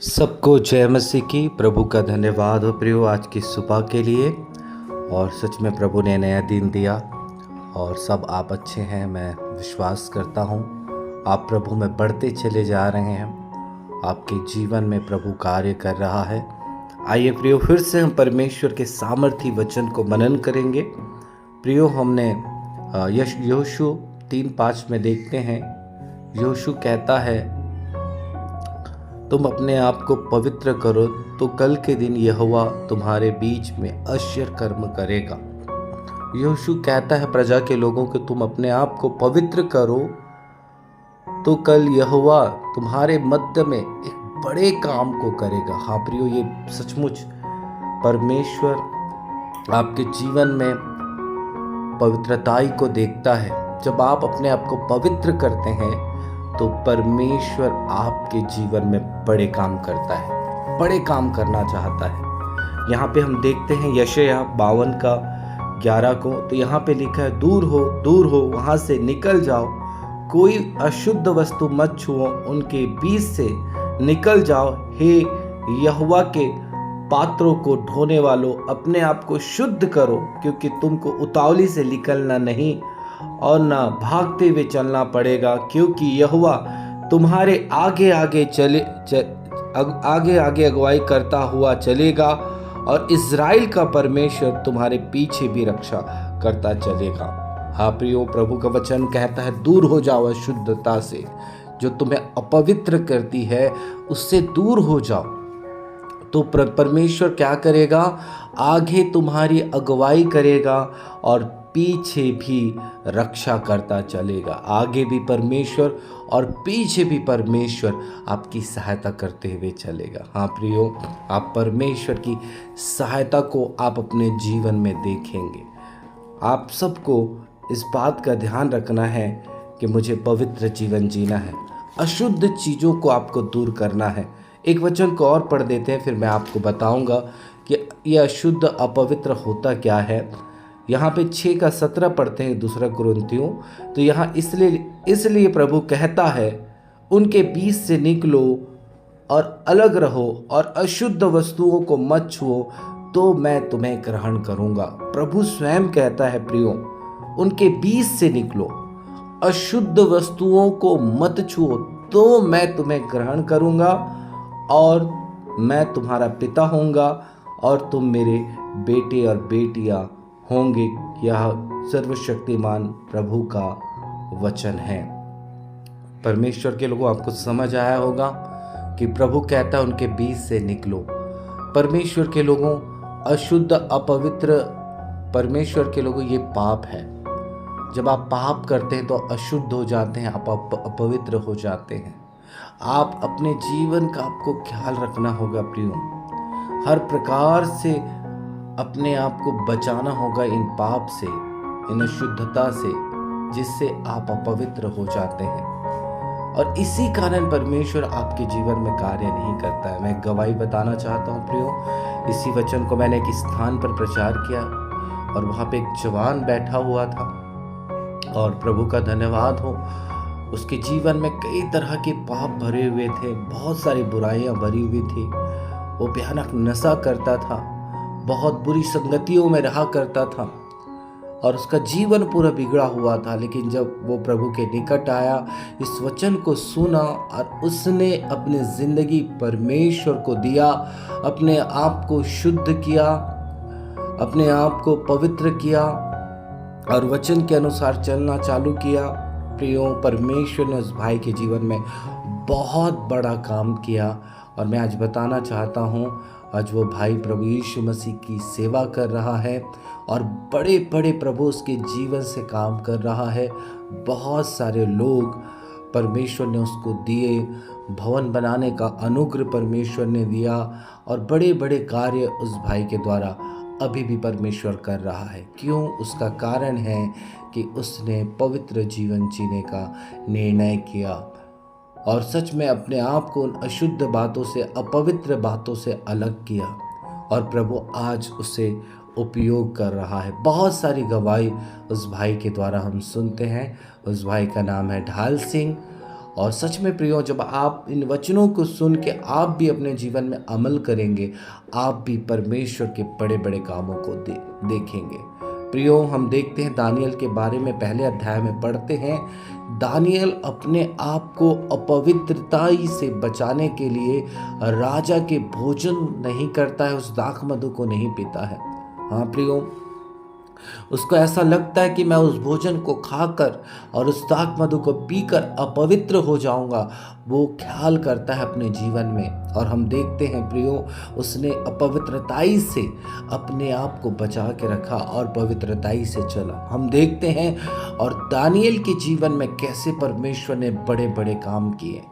सबको जय मसीह की। प्रभु का धन्यवाद हो प्रियो आज की सुबह के लिए। और सच में प्रभु ने नया दिन दिया और सब आप अच्छे हैं, मैं विश्वास करता हूँ। आप प्रभु में बढ़ते चले जा रहे हैं, आपके जीवन में प्रभु कार्य कर रहा है। आइए प्रियो, फिर से हम परमेश्वर के सामर्थी वचन को मनन करेंगे। प्रियो, हमने यहोशू 3:5 में देखते हैं, यहोशू कहता है, तुम अपने आप को पवित्र करो तो कल के दिन यहोवा तुम्हारे बीच में आश्चर्य कर्म करेगा। यहोशू कहता है प्रजा के लोगों को, तुम अपने आप को पवित्र करो तो कल यहोवा तुम्हारे मध्य में एक बड़े काम को करेगा। हाँ प्रियो, ये सचमुच परमेश्वर आपके जीवन में पवित्रताई को देखता है। जब आप अपने आप को पवित्र करते हैं तो परमेश्वर आपके जीवन में बड़े काम करता है, बड़े काम करना चाहता है। यहाँ पे हम देखते हैं यशायाह 52:11 को, तो यहाँ पे लिखा है, दूर हो वहाँ से निकल जाओ, कोई अशुद्ध वस्तु मत छुओ, उनके बीच से निकल जाओ। हे यहोवा के पात्रों को ढोने वालों, अपने आप को शुद्ध करो, क्योंकि तुमको उतावली से निकलना नहीं और ना भागते हुए चलना पड़ेगा, क्योंकि यहोवा तुम्हारे आगे आगे अगुवाई करता हुआ चलेगा और इज़राइल का परमेश्वर तुम्हारे पीछे भी रक्षा करता चलेगा। हाँ प्रियो, प्रभु का वचन कहता है, दूर हो जाओ अशुद्धता से, जो तुम्हें अपवित्र करती है उससे दूर हो जाओ। तो परमेश्वर क्या करेगा? आगे तुम्हारी अगुवाई करेगा और पीछे भी रक्षा करता चलेगा। आगे भी परमेश्वर और पीछे भी परमेश्वर आपकी सहायता करते हुए चलेगा। हाँ प्रियो, आप परमेश्वर की सहायता को आप अपने जीवन में देखेंगे। आप सबको इस बात का ध्यान रखना है कि मुझे पवित्र जीवन जीना है, अशुद्ध चीज़ों को आपको दूर करना है। एक वचन को और पढ़ देते हैं, फिर मैं आपको बताऊंगा कि यह अशुद्ध अपवित्र होता क्या है। यहाँ पे 6:17 पढ़ते हैं, दूसरा कुरिन्थियों। तो यहाँ इसलिए प्रभु कहता है, उनके बीच से निकलो और अलग रहो और अशुद्ध वस्तुओं को मत छुओ, तो मैं तुम्हें ग्रहण करूँगा। प्रभु स्वयं कहता है प्रियो, उनके बीच से निकलो, अशुद्ध वस्तुओं को मत छुओ, तो मैं तुम्हें ग्रहण करूँगा और मैं तुम्हारा पिता होऊंगा और तुम मेरे बेटे और बेटियां होंगे। यह सर्वशक्तिमान प्रभु का वचन है। परमेश्वर के लोगों, आपको समझ आया होगा कि प्रभु कहता है उनके बीच से निकलो। परमेश्वर के लोगों, अशुद्ध अपवित्र, परमेश्वर के लोगों, ये पाप है। जब आप पाप करते हैं तो अशुद्ध हो जाते हैं, आप अपवित्र हो जाते हैं। आप अपने जीवन का आपको ख्याल रखना होगा प्रियो, हर प्रकार से अपने आप को बचाना होगा इन पाप से, इन अशुद्धता से, जिससे आप अपवित्र हो जाते हैं। और इसी कारण परमेश्वर आपके जीवन में कार्य नहीं करता है। मैं गवाही बताना चाहता हूँ प्रियो, इसी वचन को मैंने एक स्थान पर प्रचार किया और वहाँ पे एक जवान बैठा हुआ था और प्रभु का धन्यवाद हो, उसके जीवन में कई तरह के पाप भरे हुए थे, बहुत सारी बुराइयां भरी हुई थी। वो भयानक नशा करता था, बहुत बुरी संगतियों में रहा करता था और उसका जीवन पूरा बिगड़ा हुआ था। लेकिन जब वो प्रभु के निकट आया, इस वचन को सुना और उसने अपनी जिंदगी परमेश्वर को दिया, अपने आप को शुद्ध किया, अपने आप को पवित्र किया और वचन के अनुसार चलना चालू किया। प्रियो, परमेश्वर ने उस भाई के जीवन में बहुत बड़ा काम किया और मैं आज बताना चाहता हूँ, आज वो भाई प्रभु यीशु मसीह की सेवा कर रहा है और बड़े बड़े प्रभु उसके जीवन से काम कर रहा है। बहुत सारे लोग परमेश्वर ने उसको दिए, भवन बनाने का अनुग्रह परमेश्वर ने दिया और बड़े बड़े कार्य उस भाई के द्वारा अभी भी परमेश्वर कर रहा है। क्यों? उसका कारण है कि उसने पवित्र जीवन जीने का निर्णय किया और सच में अपने आप को उन अशुद्ध बातों से, अपवित्र बातों से अलग किया और प्रभु आज उसे उपयोग कर रहा है। बहुत सारी गवाही उस भाई के द्वारा हम सुनते हैं। उस भाई का नाम है ढाल सिंह और सच में प्रियो, जब आप इन वचनों को सुन के आप भी अपने जीवन में अमल करेंगे, आप भी परमेश्वर के बड़े बड़े कामों को देखेंगे। प्रियो, हम देखते हैं दानियल के बारे में, पहले अध्याय में पढ़ते हैं, दानियल अपने आप को अपवित्रताई से बचाने के लिए राजा के भोजन नहीं करता है, उस दाख मधु को नहीं पीता है। हाँ प्रियो, उसको ऐसा लगता है कि मैं उस भोजन को खाकर और उस दाख मधु को पीकर अपवित्र हो जाऊंगा, वो ख्याल करता है अपने जीवन में। और हम देखते हैं प्रियो, उसने अपवित्रताई से अपने आप को बचा के रखा और पवित्रताई से चला। हम देखते हैं और दानियल के जीवन में कैसे परमेश्वर ने बड़े बड़े काम किए।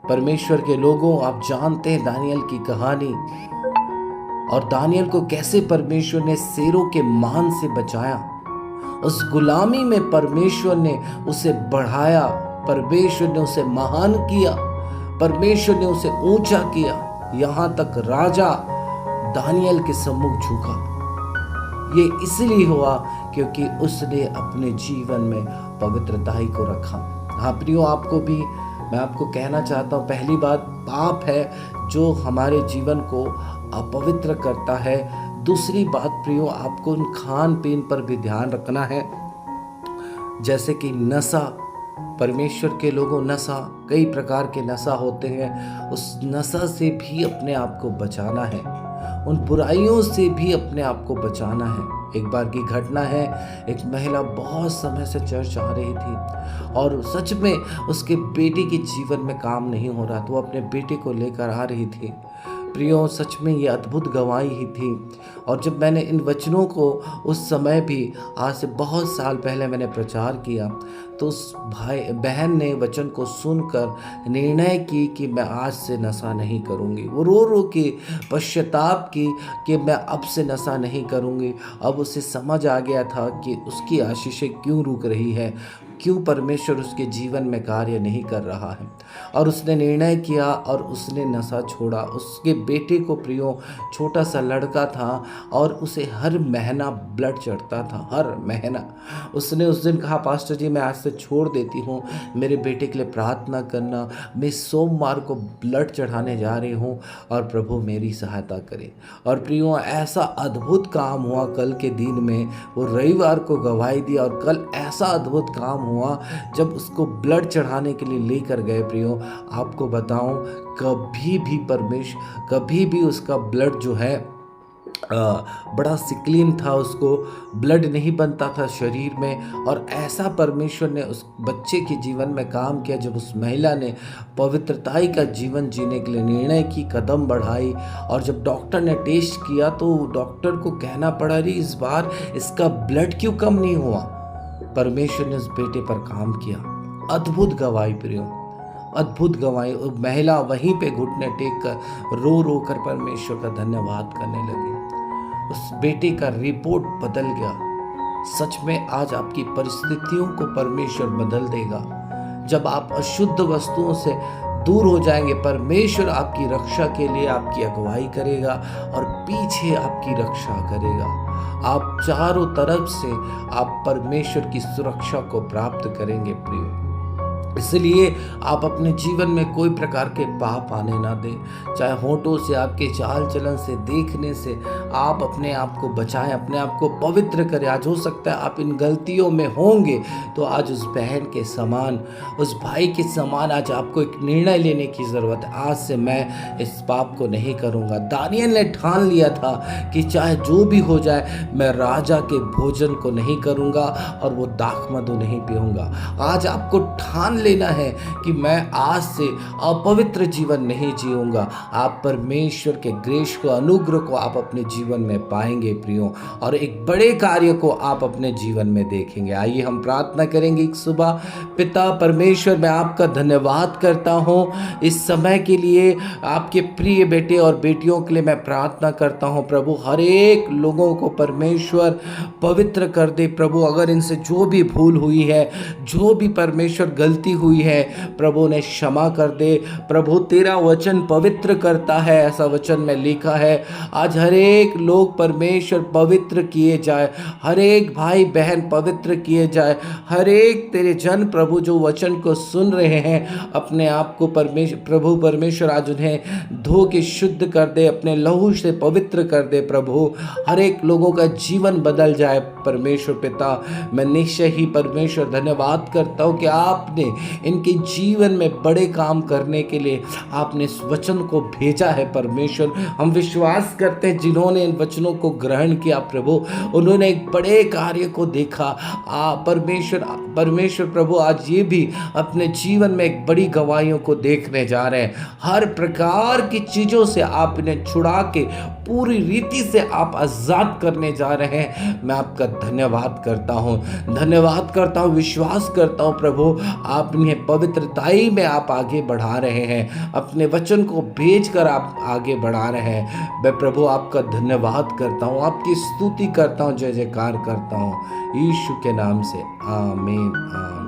परमेश्वर के लोगों, आप जानते हैं दानियल की कहानी, और दानियल को कैसे परमेश्वर ने शेरों के मान से बचाया। उस गुलामी में परमेश्वर ने उसे बढ़ाया, परमेश्वर ने उसे महान किया, परमेश्वर ने उसे ऊंचा किया, यहाँ तक राजा दानियल के सम्मुख झुका। ये इसलिए हुआ क्योंकि उसने अपने जीवन में पवित्रताई को रखा। हाँ प्रियो, आपको भी मैं आपको कहना चाहता हूँ, पहली बात पाप है जो हमारे जीवन को अपवित्र करता है। दूसरी बात प्रियो, आपको उन खान पीन पर भी ध्यान रखना है, जैसे कि नशा। परमेश्वर के लोगों, नशा, कई प्रकार के नशा होते हैं, उस नशा से भी अपने आप को बचाना है, उन बुराइयों से भी अपने आप को बचाना है। एक बार की घटना है, एक महिला बहुत समय से चर्च आ रही थी और सच में उसके बेटे के जीवन में काम नहीं हो रहा, तो वो अपने बेटे को लेकर आ रही थी। प्रियो, सच में ये अद्भुत गवाही ही थी। और जब मैंने इन वचनों को उस समय भी, आज से बहुत साल पहले मैंने प्रचार किया, तो उस बहन ने वचन को सुनकर निर्णय की कि मैं आज से नशा नहीं करूंगी। वो रो रो के पश्चाताप की कि मैं अब से नशा नहीं करूंगी। अब उसे समझ आ गया था कि उसकी आशीषें क्यों रुक रही है, क्यों परमेश्वर उसके जीवन में कार्य नहीं कर रहा है। और उसने निर्णय किया और उसने नशा छोड़ा। उसके बेटे को, प्रियो, छोटा सा लड़का था और उसे हर महीना ब्लड चढ़ता था, हर महीना। उसने उस दिन कहा, पास्टर जी मैं आज से छोड़ देती हूँ, मेरे बेटे के लिए प्रार्थना करना, मैं सोमवार को ब्लड चढ़ाने जा रही हूँ और प्रभु मेरी सहायता करे। और प्रियो, ऐसा अद्भुत काम हुआ कल के दिन में। वो रविवार को गवाही दी और कल ऐसा अद्भुत काम हुआ जब उसको ब्लड चढ़ाने के लिए लेकर गए। प्रियो, आपको बताऊं, कभी भी उसका ब्लड जो है बड़ा सिकलीन था, उसको ब्लड नहीं बनता था शरीर में। और ऐसा परमेश्वर ने उस बच्चे के जीवन में काम किया जब उस महिला ने पवित्रताई का जीवन जीने के लिए निर्णय की, कदम बढ़ाई। और जब डॉक्टर ने टेस्ट किया तो डॉक्टर को कहना पड़ा, रही इस बार इसका ब्लड क्यों कम नहीं हुआ। परमेश्वर ने उस बेटे पर काम किया। अद्भुत गवाही प्रियो, अद्भुत गवाही। महिला वहीं पे घुटने टेक कर रो रो कर परमेश्वर का धन्यवाद करने लगी। उस बेटे का रिपोर्ट बदल गया। सच में आज आपकी परिस्थितियों को परमेश्वर बदल देगा। जब आप अशुद्ध वस्तुओं से दूर हो जाएंगे, परमेश्वर आपकी रक्षा के लिए आपकी अगुवाई करेगा और पीछे आपकी रक्षा करेगा। आप चारों तरफ से आप परमेश्वर की सुरक्षा को प्राप्त करेंगे प्रियो। इसलिए आप अपने जीवन में कोई प्रकार के पाप आने ना दें। चाहे होठों से, आपके चाल चलन से, देखने से आप अपने आप को बचाएं, अपने आप को पवित्र करें। आज हो सकता है आप इन गलतियों में होंगे, तो आज उस बहन के समान, उस भाई के समान आज आपको एक निर्णय लेने की ज़रूरत है। आज से मैं इस पाप को नहीं करूँगा। दानियल ने ठान लिया था कि चाहे जो भी हो जाए, मैं राजा के भोजन को नहीं करूँगा और वो दाख मधु नहीं पीऊँगा। आज आपको ठान लेना है कि मैं आज से अपवित्र जीवन नहीं जीऊंगा। आप परमेश्वर के ग्रेस को, अनुग्रह को आप अपने जीवन में पाएंगे प्रियो, और एक बड़े कार्य को आप अपने जीवन में देखेंगे। आइए हम प्रार्थना करेंगे एक सुबह। पिता परमेश्वर, मैं आपका धन्यवाद करता हूँ इस समय के लिए। आपके प्रिय बेटे और बेटियों के लिए मैं प्रार्थना करता हूँ प्रभु, हर एक लोगों को परमेश्वर पवित्र कर दे प्रभु। अगर इनसे जो भी भूल हुई है, जो भी परमेश्वर गलती हुई है प्रभु ने क्षमा कर दे। प्रभु तेरा वचन पवित्र करता है, ऐसा वचन में लिखा है। आज हर एक लोग परमेश्वर पवित्र किए जाए, हर एक भाई बहन पवित्र किए जाए, हर एक तेरे जन प्रभु जो वचन को सुन रहे हैं अपने आप को प्रभु परमेश्वर आज उन्हें धो के शुद्ध कर दे, अपने लहू से पवित्र कर दे। प्रभु हर एक लोगों का जीवन बदल जाए। परमेश्वर पिता मैं निश्चय ही परमेश्वर धन्यवाद करता हूँ कि आपने इनके जीवन में बड़े काम करने के लिए आपने इस वचन को भेजा है। परमेश्वर हम विश्वास करते हैं जिन्होंने इन वचनों को ग्रहण किया प्रभु उन्होंने एक बड़े कार्य को देखा। परमेश्वर प्रभु आज ये भी अपने जीवन में एक बड़ी गवाहियों को देखने जा रहे हैं। हर प्रकार की चीज़ों से आप इन्हें छुड़ा के पूरी रीति से आप आज़ाद करने जा रहे हैं। मैं आपका धन्यवाद करता हूँ, विश्वास करता हूँ प्रभु आप इन्हें पवित्रताई में आप आगे बढ़ा रहे हैं, अपने वचन को भेजकर आप आगे बढ़ा रहे हैं। मैं प्रभु आपका धन्यवाद करता हूँ, आपकी स्तुति करता हूँ, जय जयकार करता हूँ यीशु के नाम से। आमीन आमीन।